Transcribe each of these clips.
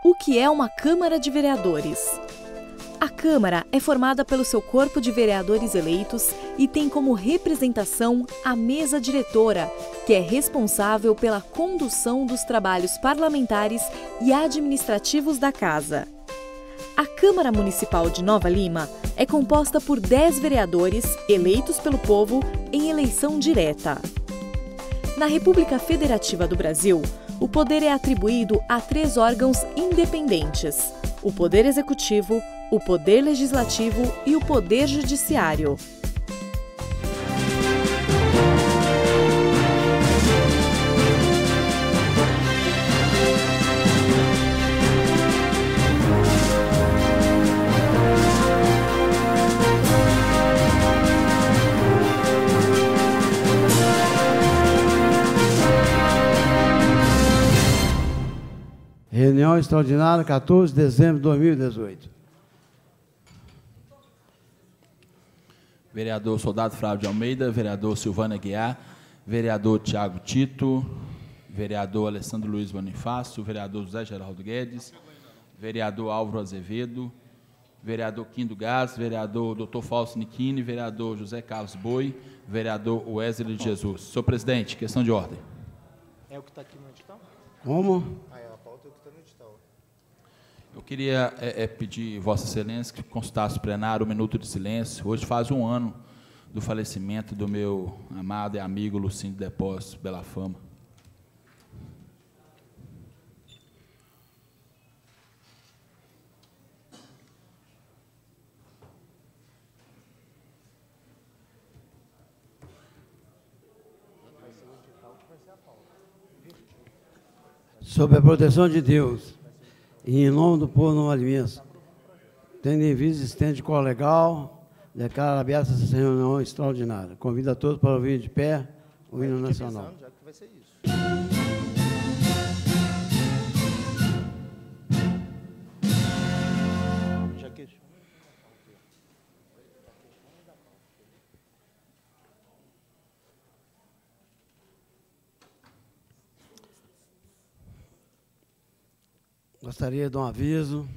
O que é uma Câmara de Vereadores? A Câmara é formada pelo seu corpo de vereadores eleitos e tem como representação a mesa diretora, que é responsável pela condução dos trabalhos parlamentares e administrativos da Casa. A Câmara Municipal de Nova Lima é composta por 10 vereadores eleitos pelo povo em eleição direta. Na República Federativa do Brasil, o poder é atribuído a 3 órgãos independentes: o Poder Executivo, o Poder Legislativo e o Poder Judiciário. Reunião extraordinária, 14 de dezembro de 2018. Vereador Soldado Flávio de Almeida, vereador Silvana Aguiar, vereador Tiago Tito, vereador Alessandro Luiz Bonifácio, vereador José Geraldo Guedes, vereador Álvaro Azevedo, vereador Quindo Gás, vereador Dr. Fausto Nichini, vereador José Carlos Boi, vereador Wesley de Jesus. Senhor presidente, questão de ordem. É o que está aqui no edital? Como? A pauta é o que está no edital. Eu queria pedir, Vossa Excelência, que consultasse o plenário um minuto de silêncio. Hoje faz um ano do falecimento do meu amado e amigo Lucindo Depósito Bela Fama. Sob a proteção de Deus e em nome do povo nova-limense, tendo em vista existente colegal, declaro aberta essa reunião extraordinária. Convido a todos para ouvir de pé o hino nacional. Já que vai ser isso. Já que... Gostaria de um aviso.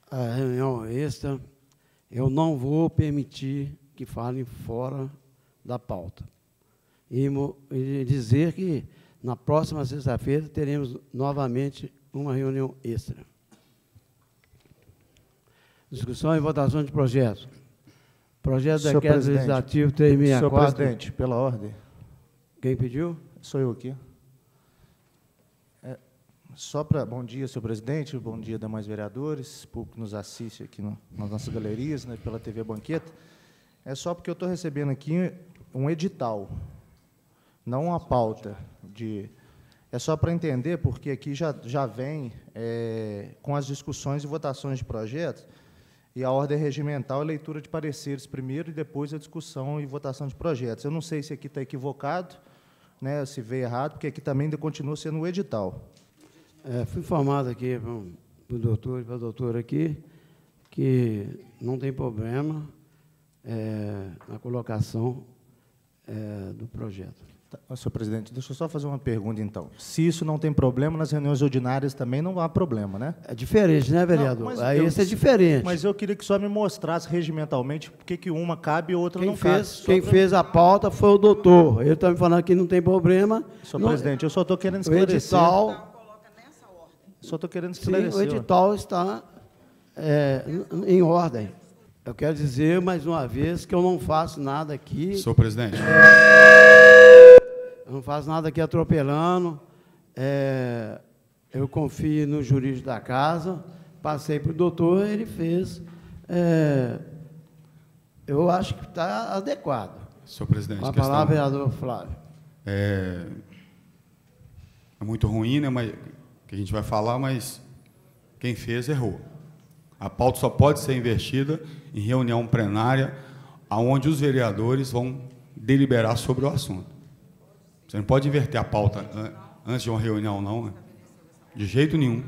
A reunião extra, eu não vou permitir que falem fora da pauta. E dizer que na próxima sexta-feira teremos novamente uma reunião extra. Discussão e votação de projetos. Projeto de decreto legislativo 364. Senhor presidente, pela ordem. Quem pediu? Sou eu aqui. Bom dia, senhor presidente, bom dia, demais vereadores, público que nos assiste aqui nas nossas galerias, né, pela TV Banqueta. É só porque eu estou recebendo aqui um edital, não uma pauta. É só para entender, porque aqui já vem com as discussões e votações de projetos, e a ordem regimental é leitura de pareceres primeiro e depois a discussão e votação de projetos. Eu não sei se aqui está equivocado, né, se veio errado, porque aqui também ainda continua sendo o edital. Fui informado aqui para o doutor e para a doutora aqui que não tem problema na colocação do projeto. Senhor presidente, deixa eu só fazer uma pergunta, então. Se isso não tem problema, nas reuniões ordinárias também não há problema, né? É diferente, né, vereador? Não, aí isso é diferente. Mas eu queria que só me mostrasse regimentalmente por que uma cabe e outra não cabe. Quem fez a pauta foi o doutor. Ele está me falando que não tem problema. Senhor presidente, eu só estou querendo esclarecer. O edital... Só estou querendo esclarecer. Sim, o edital está em ordem. Eu quero dizer, mais uma vez, que eu não faço nada aqui... Senhor presidente. Eu não faço nada aqui atropelando. Eu confio no jurídico da casa, passei para o doutor, ele fez. Eu acho que está adequado. Senhor presidente, a palavra, vereador Flávio. É muito ruim, né, mas, que a gente vai falar, mas quem fez errou. A pauta só pode ser investida em reunião plenária, onde os vereadores vão deliberar sobre o assunto. Você não pode inverter a pauta antes de uma reunião, não, né? De jeito nenhum.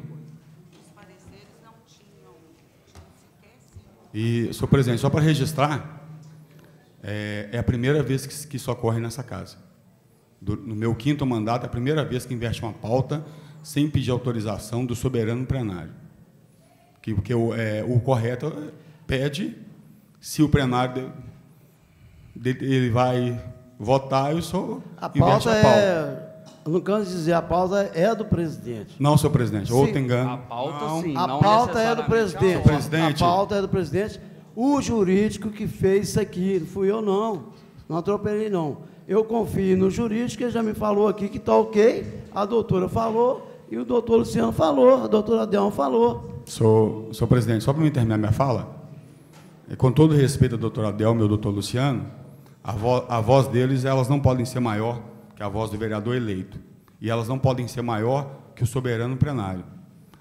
E, senhor presidente, só para registrar, é a primeira vez que isso ocorre nessa casa. No meu 5º mandato, é a primeira vez que inverte uma pauta sem pedir autorização do soberano plenário. Porque o correto pede, se o plenário ele vai votar, eu sou a pauta. Não canso de dizer, a pauta é do presidente. Não, senhor presidente, ou tem engano. A pauta, não. sim. A não pauta é do presidente. Presidente. A pauta é do presidente. O jurídico que fez isso aqui, não fui eu, não. Não atropelei, não. Eu confio no jurídico, ele já me falou aqui que está ok, a doutora falou, e o doutor Luciano falou, a doutora Adelma falou. Senhor presidente, só para me terminar minha fala, com todo respeito à doutora Adelma e ao doutor Luciano, a voz deles, elas não podem ser maior que a voz do vereador eleito. E elas não podem ser maior que o soberano plenário.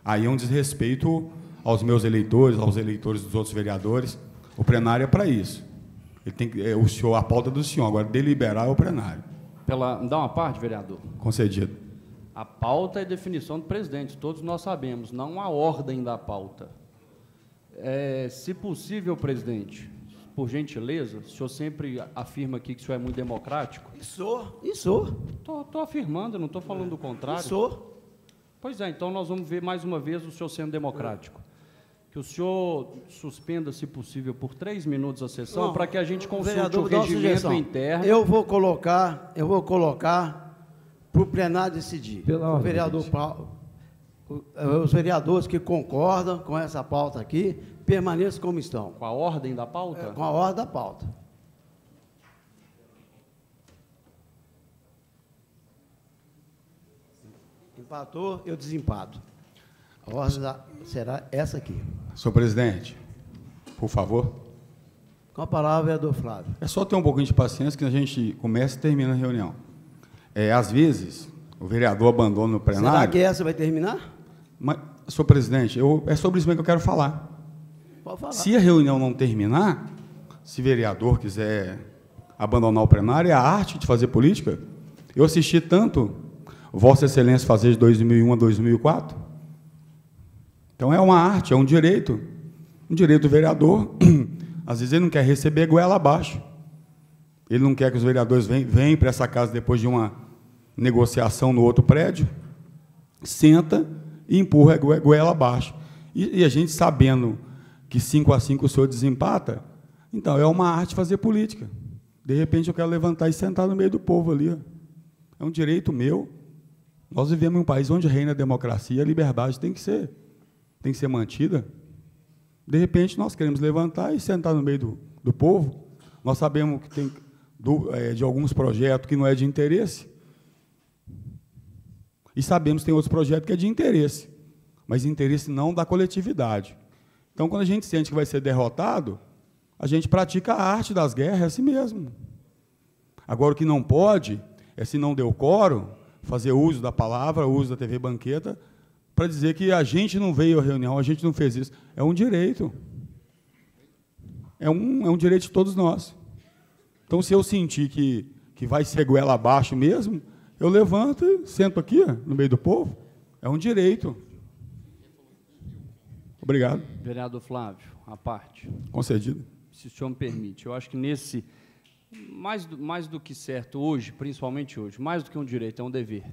Aí é um desrespeito aos meus eleitores, aos eleitores dos outros vereadores. O plenário é para isso. Ele tem o senhor, a pauta do senhor, agora deliberar é o plenário. Me dá uma parte, vereador. Concedido. A pauta é definição do presidente, todos nós sabemos, não a ordem da pauta. Se possível, presidente, por gentileza, o senhor sempre afirma aqui que o senhor é muito democrático. E sou. Estou afirmando, não estou falando do contrário. Sou. Pois é, então nós vamos ver mais uma vez o senhor sendo democrático. Que o senhor suspenda, se possível, por 3 minutos a sessão, para que a gente consulte o regimento interno. Eu vou colocar para o plenário decidir. O vereador Paulo, os vereadores que concordam com essa pauta aqui, permaneçam como estão. Com a ordem da pauta? Com a ordem da pauta. Empatou, eu desempato. A ordem será essa aqui. Senhor presidente, por favor. Com a palavra, vereador Flávio. É só ter um pouquinho de paciência que a gente começa e termina a reunião. Às vezes, o vereador abandona o plenário... Será que essa vai terminar? Mas, senhor presidente, é sobre isso mesmo que eu quero falar. Pode falar. Se a reunião não terminar, se o vereador quiser abandonar o plenário, é a arte de fazer política. Eu assisti tanto Vossa Excelência fazer de 2001 a 2004. Então, é uma arte, é um direito do vereador. Às vezes, ele não quer receber goela abaixo. Ele não quer que os vereadores venham para essa casa depois de uma negociação no outro prédio, senta e empurra a goela abaixo. E a gente sabendo que 5-5 o senhor desempata, então é uma arte fazer política. De repente, eu quero levantar e sentar no meio do povo ali. Ó. É um direito meu. Nós vivemos em um país onde reina a democracia, a liberdade tem que ser mantida. De repente, nós queremos levantar e sentar no meio do povo. Nós sabemos que tem de alguns projetos que não é de interesse. E sabemos que tem outros projetos que é de interesse, mas interesse não da coletividade. Então, quando a gente sente que vai ser derrotado, a gente pratica a arte das guerras, é assim mesmo. Agora, o que não pode é, se não deu quórum, fazer uso da palavra, uso da TV Banqueta, para dizer que a gente não veio à reunião, a gente não fez isso. É um direito. É um direito de todos nós. Então, se eu sentir que vai ser goela abaixo mesmo, eu levanto e sento aqui, no meio do povo. É um direito. Obrigado. Vereador Flávio, a parte. Concedido. Se o senhor me permite, eu acho que nesse, mais do que certo hoje, principalmente hoje, mais do que um direito, é um dever.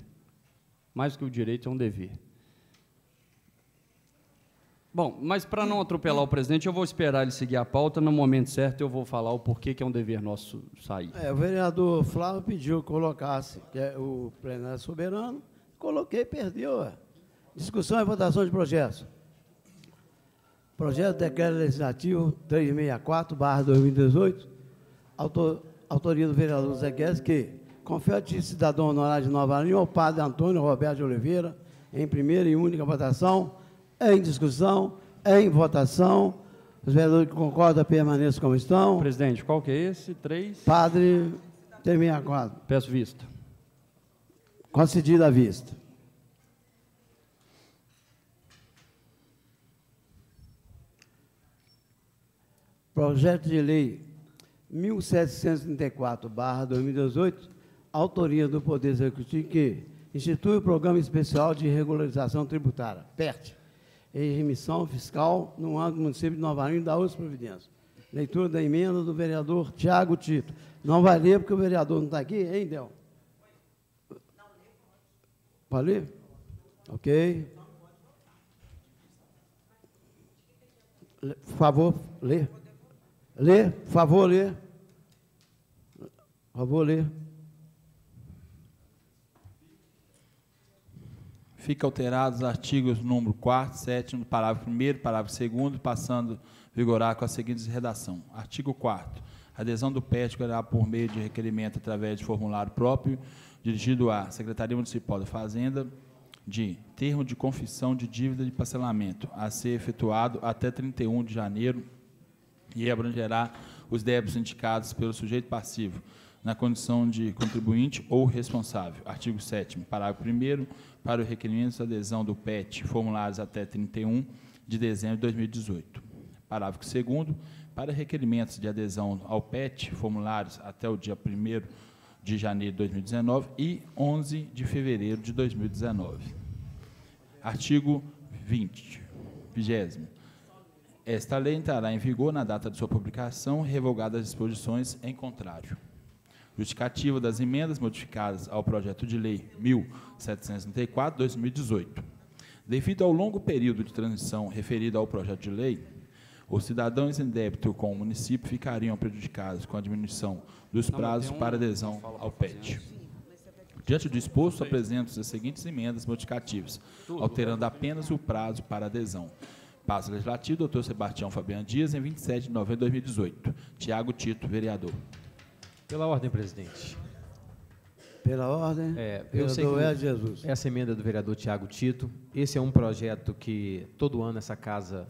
Mais do que o direito, é um dever. Bom, mas para não atropelar o presidente, eu vou esperar ele seguir a pauta, no momento certo eu vou falar o porquê que é um dever nosso sair. O vereador Flávio pediu que colocasse o plenário soberano, coloquei, perdeu. Discussão e votação de projetos. Projeto de Decreto Legislativo 364/2018, autoria do vereador Zé Guedes, que confere o título de cidadão honorário de Nova Lima ao padre Antônio Roberto de Oliveira, em primeira e única votação, em discussão, em votação. Os vereadores que concordam permaneçam como estão. Presidente, qual que é esse? 3? Padre 364. Peço vista. Concedida a vista. Projeto de Lei 1734/2018, autoria do Poder Executivo, que institui o Programa Especial de Regularização Tributária, PERT, em remissão fiscal no âmbito do município de Nova Lima e da outra providência. Leitura da emenda do vereador Tiago Tito. Não vai ler porque o vereador não está aqui, hein, Del? Pode ler? Ok? Por favor, lê. Lê, por favor, lê. Por favor, lê. Fica alterados os artigos número 4º, 7º, parágrafo 1º, parágrafo 2º, passando a vigorar com a seguinte redação. Artigo 4º. A adesão do PET ocorrerá por meio de requerimento através de formulário próprio, dirigido à Secretaria Municipal da Fazenda, de termo de confissão de dívida de parcelamento, a ser efetuado até 31 de janeiro e abrangerá os débitos indicados pelo sujeito passivo, na condição de contribuinte ou responsável. Artigo 7º, parágrafo 1º, para o requerimento de adesão do PET, formulários até 31 de dezembro de 2018. Parágrafo 2º, para requerimentos de adesão ao PET, formulários até o dia 1º de janeiro de 2019 e 11 de fevereiro de 2019. Artigo 20. Esta lei entrará em vigor na data de sua publicação, revogadas as disposições em contrário. Justificativa das emendas modificadas ao projeto de lei 1734/2018. Devido ao longo período de transição referido ao projeto de lei, os cidadãos em débito com o município ficariam prejudicados com a diminuição dos prazos para adesão ao PET. Diante do exposto, apresento as seguintes emendas modificativas, alterando apenas o prazo para adesão. Passo Legislativo, doutor Sebastião Fabiano Dias, em 27 de novembro de 2018. Tiago Tito, vereador. Pela ordem, presidente. Pela ordem, eu sei que Jesus. Essa emenda do vereador Tiago Tito, esse é um projeto que todo ano essa casa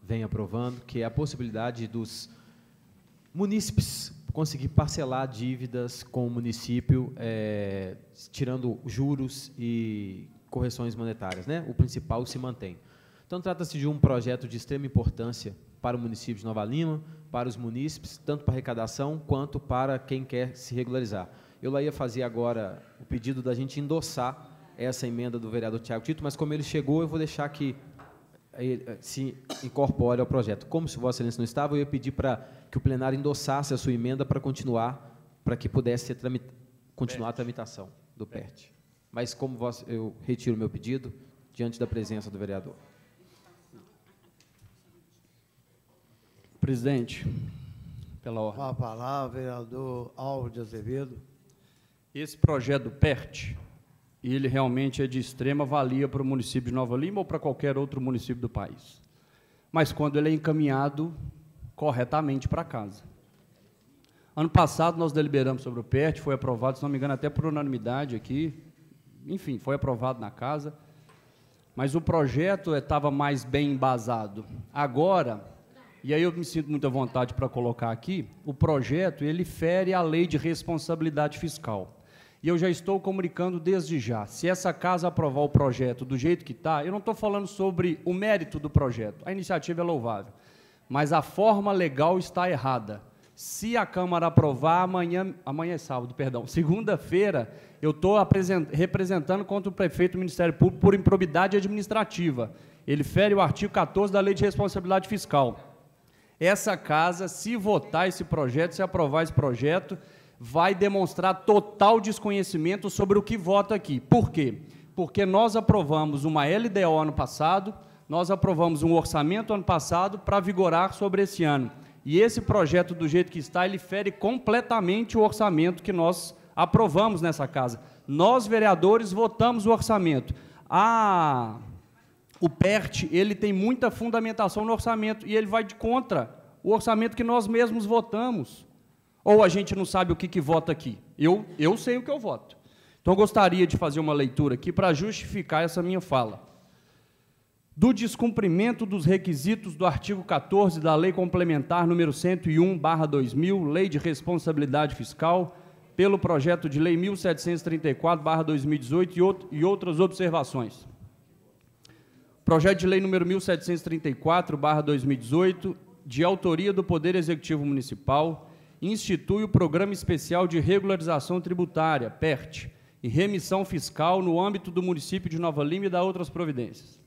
vem aprovando, que é a possibilidade dos munícipes conseguir parcelar dívidas com o município, tirando juros e correções monetárias, né? O principal se mantém. Então, trata-se de um projeto de extrema importância para o município de Nova Lima, para os munícipes, tanto para arrecadação quanto para quem quer se regularizar. Eu lá ia fazer agora o pedido da gente endossar essa emenda do vereador Tiago Tito, mas como ele chegou, eu vou deixar que ele se incorpore ao projeto. Como se Vossa Excelência não estava, eu ia pedir para que o plenário endossasse a sua emenda para continuar, para que pudesse continuar a tramitação do PERT. Mas como eu retiro o meu pedido diante da presença do vereador. Presidente, pela ordem. Com a palavra, vereador Álvaro de Azevedo. Esse projeto do PERT, ele realmente é de extrema valia para o município de Nova Lima ou para qualquer outro município do país. Mas quando ele é encaminhado corretamente para casa. Ano passado nós deliberamos sobre o PERT, foi aprovado, se não me engano, até por unanimidade aqui. Enfim, foi aprovado na casa. Mas o projeto estava mais bem embasado. Agora, e aí eu me sinto muito à vontade para colocar aqui, o projeto, ele fere a lei de responsabilidade fiscal. E eu já estou comunicando desde já, se essa casa aprovar o projeto do jeito que está, eu não estou falando sobre o mérito do projeto, a iniciativa é louvável, mas a forma legal está errada. Se a Câmara aprovar, amanhã é sábado, perdão, segunda-feira, eu estou representando contra o prefeito do Ministério Público por improbidade administrativa. Ele fere o artigo 14 da Lei de Responsabilidade Fiscal. Essa casa, se votar esse projeto, se aprovar esse projeto, vai demonstrar total desconhecimento sobre o que vota aqui. Por quê? Porque nós aprovamos uma LDO ano passado, nós aprovamos um orçamento ano passado para vigorar sobre esse ano. E esse projeto, do jeito que está, ele fere completamente o orçamento que nós aprovamos nessa casa. Nós, vereadores, votamos o orçamento. O PERT, ele tem muita fundamentação no orçamento e ele vai de contra o orçamento que nós mesmos votamos. Ou a gente não sabe o que vota aqui? Eu sei o que eu voto. Então, eu gostaria de fazer uma leitura aqui para justificar essa minha fala. Do descumprimento dos requisitos do artigo 14 da Lei Complementar número 101/2000, Lei de Responsabilidade Fiscal, pelo projeto de Lei 1734/2018 e outras observações. Projeto de Lei número 1734/2018, de autoria do Poder Executivo Municipal, institui o Programa Especial de Regularização Tributária, PERT, e remissão fiscal no âmbito do município de Nova Lima e da outras providências.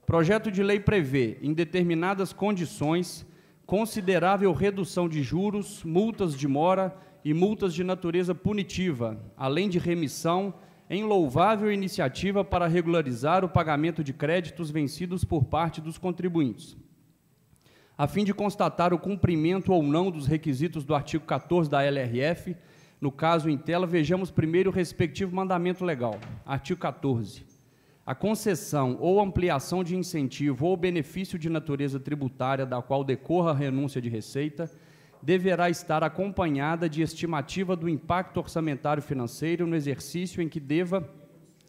Projeto de lei prevê, em determinadas condições, considerável redução de juros, multas de mora e multas de natureza punitiva, além de remissão em louvável iniciativa para regularizar o pagamento de créditos vencidos por parte dos contribuintes, a fim de constatar o cumprimento ou não dos requisitos do artigo 14 da LRF. No caso em tela, vejamos primeiro o respectivo mandamento legal. Artigo 14. A concessão ou ampliação de incentivo ou benefício de natureza tributária da qual decorra a renúncia de receita deverá estar acompanhada de estimativa do impacto orçamentário financeiro no exercício em que deva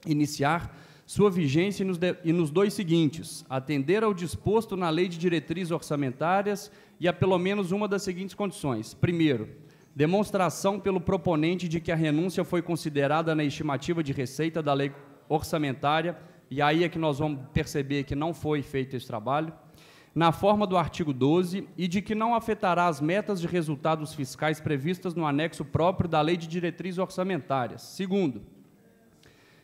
iniciar sua vigência e nos dois seguintes: atender ao disposto na Lei de Diretrizes Orçamentárias e a pelo menos uma das seguintes condições. Primeiro, demonstração pelo proponente de que a renúncia foi considerada na estimativa de receita da lei orçamentária, e aí é que nós vamos perceber que não foi feito esse trabalho, na forma do artigo 12, e de que não afetará as metas de resultados fiscais previstas no anexo próprio da Lei de Diretrizes Orçamentárias. Segundo,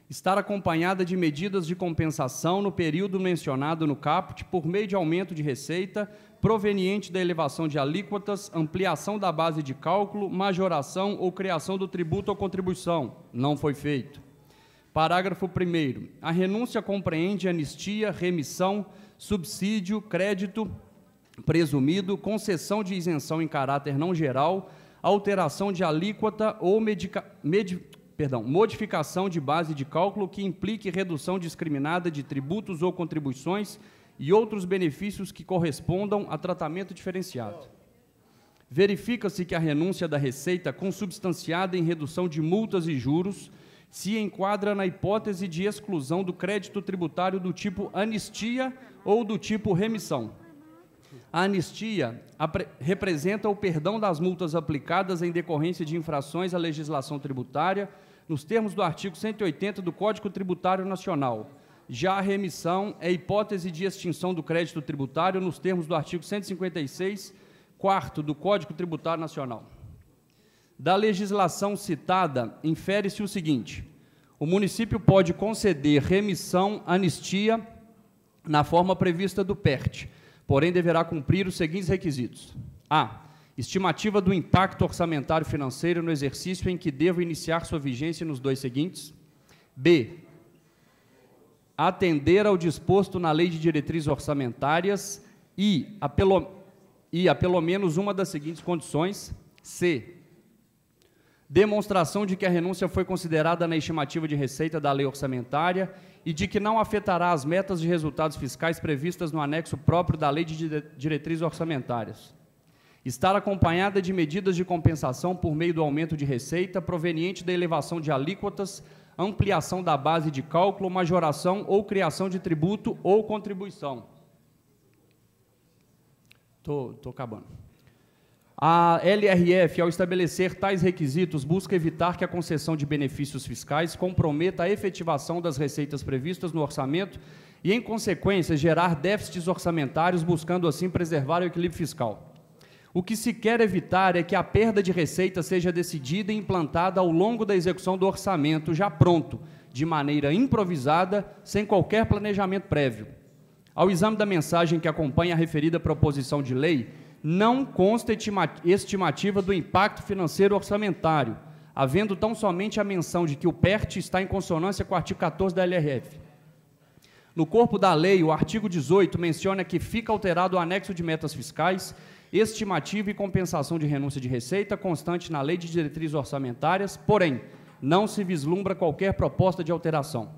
estar acompanhada de medidas de compensação no período mencionado no caput por meio de aumento de receita proveniente da elevação de alíquotas, ampliação da base de cálculo, majoração ou criação do tributo ou contribuição. Não foi feito. Parágrafo 1º. A renúncia compreende anistia, remissão, subsídio, crédito presumido, concessão de isenção em caráter não geral, alteração de alíquota ou modificação de base de cálculo que implique redução discriminada de tributos ou contribuições e outros benefícios que correspondam a tratamento diferenciado. Verifica-se que a renúncia da receita consubstanciada em redução de multas e juros se enquadra na hipótese de exclusão do crédito tributário do tipo anistia ou do tipo remissão. A anistia representa o perdão das multas aplicadas em decorrência de infrações à legislação tributária, nos termos do artigo 180 do Código Tributário Nacional. Já a remissão é hipótese de extinção do crédito tributário, nos termos do artigo 156, 4º do Código Tributário Nacional. Da legislação citada, infere-se o seguinte: o município pode conceder remissão, anistia, na forma prevista do PERT, porém deverá cumprir os seguintes requisitos. A. Estimativa do impacto orçamentário financeiro no exercício em que deva iniciar sua vigência nos dois seguintes. B. Atender ao disposto na Lei de Diretrizes Orçamentárias e a pelo menos uma das seguintes condições. C. Demonstração de que a renúncia foi considerada na estimativa de receita da lei orçamentária e de que não afetará as metas de resultados fiscais previstas no anexo próprio da Lei de Diretrizes Orçamentárias. Estar acompanhada de medidas de compensação por meio do aumento de receita proveniente da elevação de alíquotas, ampliação da base de cálculo, majoração ou criação de tributo ou contribuição. Estou acabando. A LRF, ao estabelecer tais requisitos, busca evitar que a concessão de benefícios fiscais comprometa a efetivação das receitas previstas no orçamento e, em consequência, gerar déficits orçamentários, buscando assim preservar o equilíbrio fiscal. O que se quer evitar é que a perda de receita seja decidida e implantada ao longo da execução do orçamento, já pronto, de maneira improvisada, sem qualquer planejamento prévio. Ao exame da mensagem que acompanha a referida proposição de lei, não consta estimativa do impacto financeiro orçamentário, havendo tão somente a menção de que o PERT está em consonância com o artigo 14 da LRF. No corpo da lei, o artigo 18 menciona que fica alterado o anexo de metas fiscais, estimativa e compensação de renúncia de receita, constante na Lei de Diretrizes Orçamentárias, porém, não se vislumbra qualquer proposta de alteração.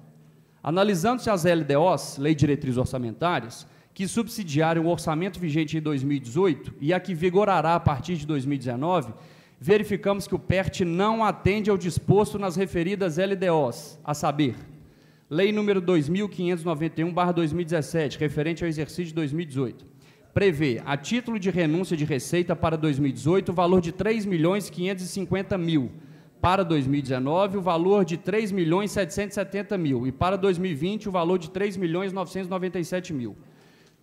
Analisando-se as LDOs, Lei de Diretrizes Orçamentárias, que subsidiaram o orçamento vigente em 2018 e a que vigorará a partir de 2019, verificamos que o PERT não atende ao disposto nas referidas LDOs, a saber, Lei número 2591/2017, referente ao exercício de 2018, prevê, a título de renúncia de receita para 2018, o valor de R$ 3.550.000, para 2019, o valor de R$ 3.770.000 e para 2020, o valor de R$ 3.997.000.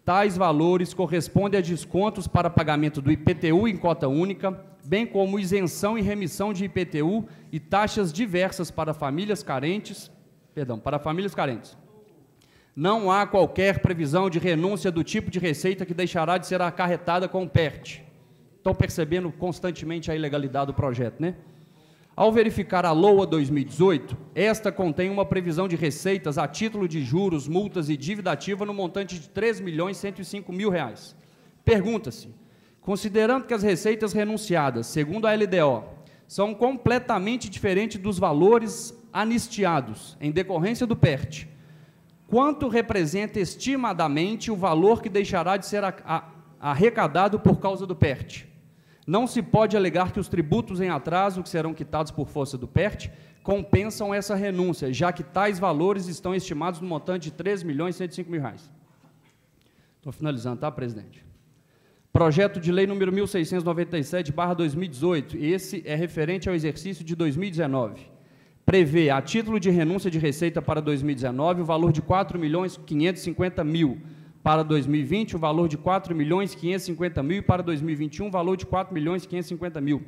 Tais valores correspondem a descontos para pagamento do IPTU em cota única, bem como isenção e remissão de IPTU e taxas diversas para famílias carentes. Não há qualquer previsão de renúncia do tipo de receita que deixará de ser acarretada com o PERT. Estão percebendo constantemente a ilegalidade do projeto, né? Ao verificar a LOA 2018, esta contém uma previsão de receitas a título de juros, multas e dívida ativa no montante de R$ 3.105.000. Pergunta-se, considerando que as receitas renunciadas, segundo a LDO, são completamente diferentes dos valores anistiados em decorrência do PERT, quanto representa estimadamente o valor que deixará de ser arrecadado por causa do PERT? Não se pode alegar que os tributos em atraso que serão quitados por força do PERT compensam essa renúncia, já que tais valores estão estimados no montante de R$ 3.105.000. Estou finalizando, tá, presidente? Projeto de lei número 1697/2018, esse é referente ao exercício de 2019. Prevê, a título de renúncia de receita para 2019, o valor de R$ 4.550.000, para 2020, o valor de R$ 4.550.000 e para 2021, o valor de R$ 4.550.000.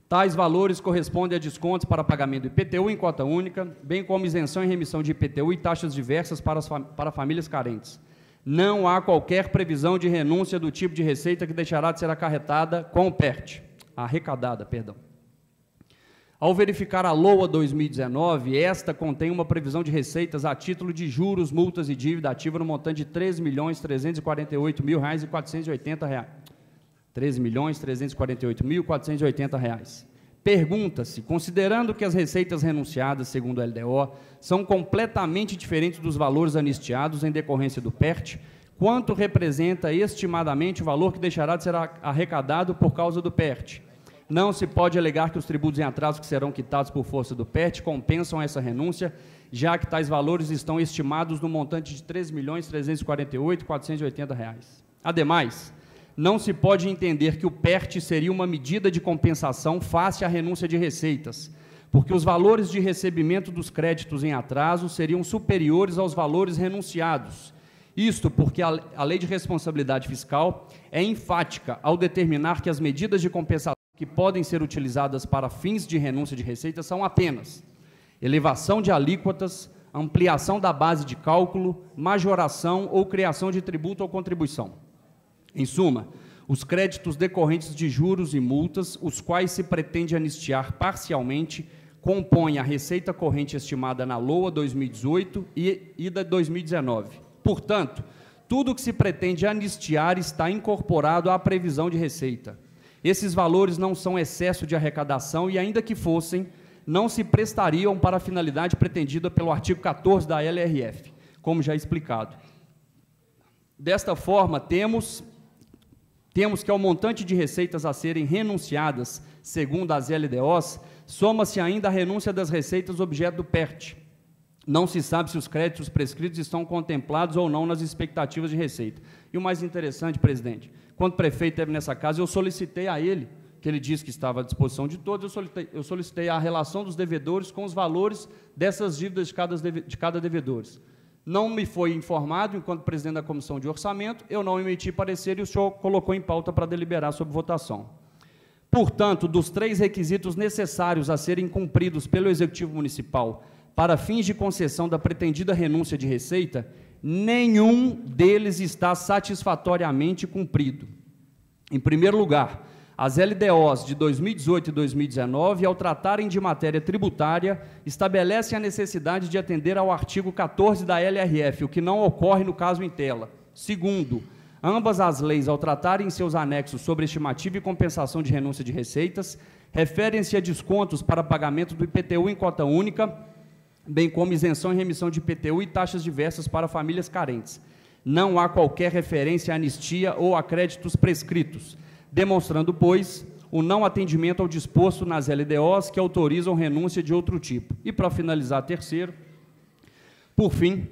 Tais valores correspondem a descontos para pagamento do IPTU em cota única, bem como isenção e remissão de IPTU e taxas diversas para famílias carentes. Não há qualquer previsão de renúncia do tipo de receita que deixará de ser arrecadada com o PERT. Ao verificar a LOA 2019, esta contém uma previsão de receitas a título de juros, multas e dívida ativa no montante de R$ 13.348.480. R$ 13.348.480. Pergunta-se, considerando que as receitas renunciadas, segundo a LDO, são completamente diferentes dos valores anistiados em decorrência do PERT, quanto representa estimadamente o valor que deixará de ser arrecadado por causa do PERT? Não se pode alegar que os tributos em atraso que serão quitados por força do PERT compensam essa renúncia, já que tais valores estão estimados no montante de R$ 3.348.480. Ademais, não se pode entender que o PERT seria uma medida de compensação face à renúncia de receitas, porque os valores de recebimento dos créditos em atraso seriam superiores aos valores renunciados. Isto porque a Lei de Responsabilidade Fiscal é enfática ao determinar que as medidas de compensação que podem ser utilizadas para fins de renúncia de receita são apenas elevação de alíquotas, ampliação da base de cálculo, majoração ou criação de tributo ou contribuição. Em suma, os créditos decorrentes de juros e multas, os quais se pretende anistiar parcialmente, compõem a receita corrente estimada na LOA 2018 e da 2019. Portanto, tudo o que se pretende anistiar está incorporado à previsão de receita. Esses valores não são excesso de arrecadação e, ainda que fossem, não se prestariam para a finalidade pretendida pelo artigo 14 da LRF, como já explicado. Desta forma, temos que ao montante de receitas a serem renunciadas, segundo as LDOs, soma-se ainda a renúncia das receitas objeto do PERT. Não se sabe se os créditos prescritos estão contemplados ou não nas expectativas de receita. E o mais interessante, presidente, quando o prefeito esteve nessa casa, eu solicitei a ele, que ele disse que estava à disposição de todos, eu solicitei a relação dos devedores com os valores dessas dívidas de cada devedor. Não me foi informado, enquanto presidente da Comissão de Orçamento, eu não emiti parecer e o senhor colocou em pauta para deliberar sobre votação. Portanto, dos 3 requisitos necessários a serem cumpridos pelo Executivo Municipal para fins de concessão da pretendida renúncia de receita, nenhum deles está satisfatoriamente cumprido. Em primeiro lugar, as LDOs de 2018 e 2019, ao tratarem de matéria tributária, estabelecem a necessidade de atender ao artigo 14 da LRF, o que não ocorre no caso em tela. Segundo, ambas as leis, ao tratarem em seus anexos sobre estimativa e compensação de renúncia de receitas, referem-se a descontos para pagamento do IPTU em cota única, bem como isenção e remissão de IPTU e taxas diversas para famílias carentes. Não há qualquer referência à anistia ou a créditos prescritos, demonstrando, pois, o não atendimento ao disposto nas LDOs que autorizam renúncia de outro tipo. E, para finalizar, terceiro, por fim,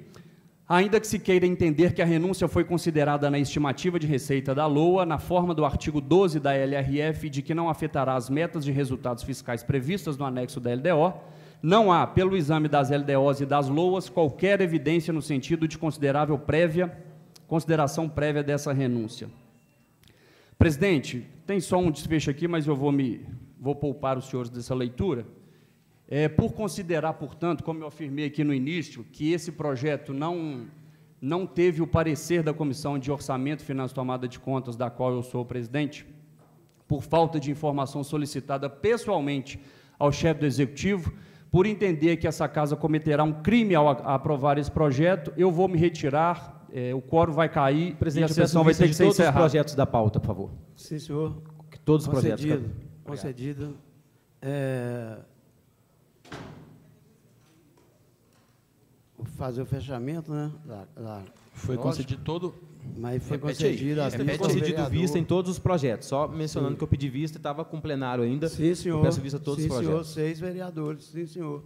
ainda que se queira entender que a renúncia foi considerada na estimativa de receita da LOA, na forma do artigo 12 da LRF, de que não afetará as metas de resultados fiscais previstas no anexo da LDO, não há, pelo exame das LDOs e das LOAs, qualquer evidência no sentido de consideração prévia dessa renúncia. Presidente, tem só um desfecho aqui, mas eu vou poupar os senhores dessa leitura. Por considerar, portanto, como eu afirmei aqui no início, que esse projeto não teve o parecer da Comissão de Orçamento, Finanças e Tomada de Contas, da qual eu sou o presidente, por falta de informação solicitada pessoalmente ao chefe do Executivo, por entender que essa casa cometerá um crime ao aprovar esse projeto, eu vou me retirar, o quórum vai cair Presidente, e a sessão vai ter que ser todos encerrada. os projetos da pauta, por favor. Sim, senhor. Que todos os projetos. Concedido. Vou fazer o fechamento, né? Foi concedido todo. Mas foi Repete aí. concedido a Foi vista do concedido vereador. vista em todos os projetos. Só mencionando que eu pedi vista e estava com plenário ainda. Sim, senhor. Eu peço vista a todos Sim, os projetos. senhor. 6 vereadores. Sim, senhor.